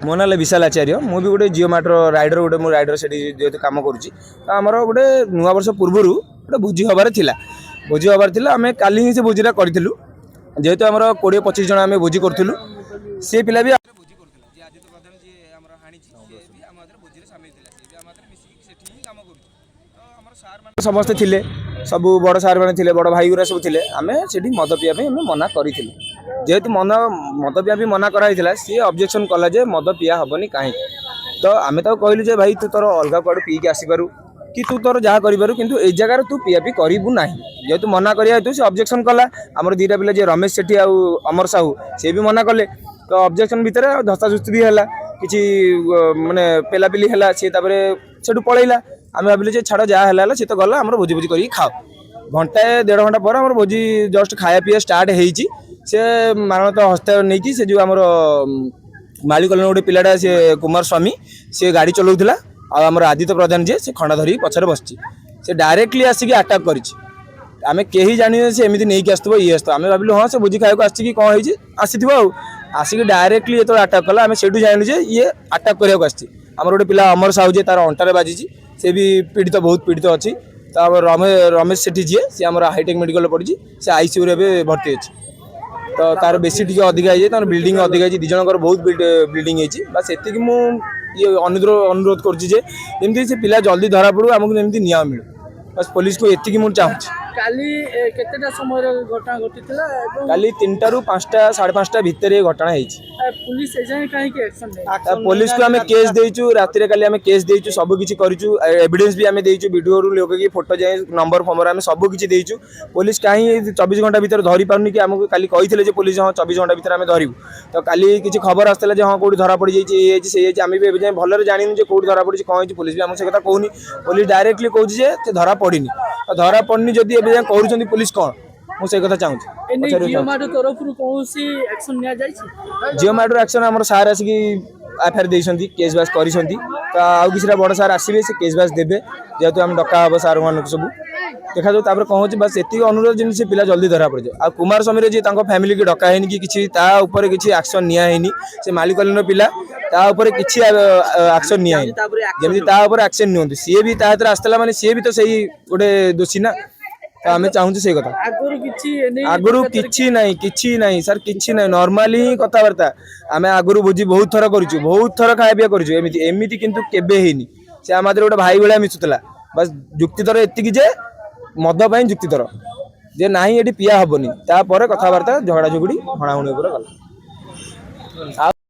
मो ना विशाल आचार्य मु भी गोटे जिओ मार्टर राइडर गोटे मु राइडर से जेहतु कम करुँची आमर गोटे नुआ वर्ष पूर्व गोटे भोजी हबार थिला आम काली ही से भोजीटा करूँ जेहेतु आम 20-25 जन आम भोजी करूँ से पिला भी समस्ते थिले सब बड़ सार मैंने थे बड़ भाई गुरा सब थे आम से मद पीवा मना करूँ जेहेतु मद पीवा भी मना कराई सी ऑब्जेक्शन कला जे मद पीवा हेनी कहीं तो आम तो कहलु भाई तू तोर अलग कुआड़ पीक आसपारू कि तू तोर जहाँ करूँ कितु ए जगार तू पीवा पी करूँ ना जेहेतु मना कर से ऑब्जेक्शन कला आम दीटा पिला रमेश सेठी आउ अमर साहू सी भी मना कले तो ऑब्जेक्शन भितर धस्ताधस्ती भी है कि माने पेलापिली है सी से पलैला आम भाविले छाड़ जहाँ है सी तो गला भोजी भोजी कर खाओ घंटाए 1.5 घंटा पर आम भोजी जस्ट खाया पीया स्टार्ट होती से मानवता हस्ता नहीं से जो आमर माली कलन गोटे पिलाटा सी कुमार स्वामी सी गाड़ी चलाऊला आमर आदित्य प्रधान जी से खंडा धरिक पछरे बसची से डायरेक्टली आसिक अटैक कर आम कहीं जानी से एमती नहीं आसो ये आस आम भाविलु हाँ से भोजी खाया आसिक कौन होती आसीथ आसिक डायरेक्टली जो अटैक कला आम से जानू जे ये अटैक करने को आमर गोटे पिला अमर साहू जी तार अंटारे बाजी से भी पीड़ित बहुत पीड़ित अच्छी तो रमेश सेठी जी सी आम हाईटेक मेडिकल पड़ी से आईसीयू रे भर्ती अच्छी तो तार बेसी टी अधिक है बिल्डिंग अधिक है दी जनकर बहुत बिल्डिंग है बस एति ये अनुरोध करमती से पिला जल्दी धरा पड़ू आमको जमी न्याय मिलू बस पुलिस को एति मुझे चाहूँगी केतेटा समय घटना घटीला काली 3टा ରୁ 5टा 5:30 भितर ये घटना होती पुलिस एजाए कहीं एक्शन पुलिस को आम केस देचु राति काली आम केस देचु सब किछि करिचु एविडेंस भी आम देचु वीडियो रू लोक की फोटो जाए नंबर फंबर आम सब किछि देचु पुलिस कहीं 24 घंटा भीतर धरी पारुनी कि आमको काली कही जे पुलिस हाँ 24 घंटा भीतर आम धरबू तो काली किछि खबर आसला जे हाँ कौटी धरा पड़ जाइए आम भी एवं भलरे जानी जे कौटी धरा पड़ी कौन पुलिस भी आमको से कथा कहूनी पुलिस डायरेक्टली कहूँ धरा पड़नी धरा पड़नी जदि एवं करुँच पुलिस कौन मुझे कथा चाहूँ जिओ मार्टर एक्शन आम सार आसिक एफआईआर देती केस बास कर किसी बड़ सार आसवे से केस बास देवे जेहेतु आम डका हम सार मान सब देखा जाऊ कौन हो बस ये अनुरोध जमी से पिला जल्दी धरा पड़ जाए आ कुमार स्वामी जी फैमिली की डका है कि किसी एक्शन नियानी से मालिकलीन पिला किसी एक्शन नियानी जमी एक्शन नियंतु सी भी आसला माने सी भी तो सही गोटे दोषी ना तो आम चाहूँ से कथा आगुरी किसी ना सर किसी ना नॉर्मली ही कथबार्ता आम आगुरी भोजी बहुत थर करूँ बहुत थर खाया पीया करूँ किंतु केबे हैनी से आम गोटे भाई भाया मिशुला बस जुक्तितर एतिक जे मद पाई जुक्तितर जे ना ये पीया हेनी तापर कथबार्ता झगड़ा झुगड़ी हणाहुणी गला।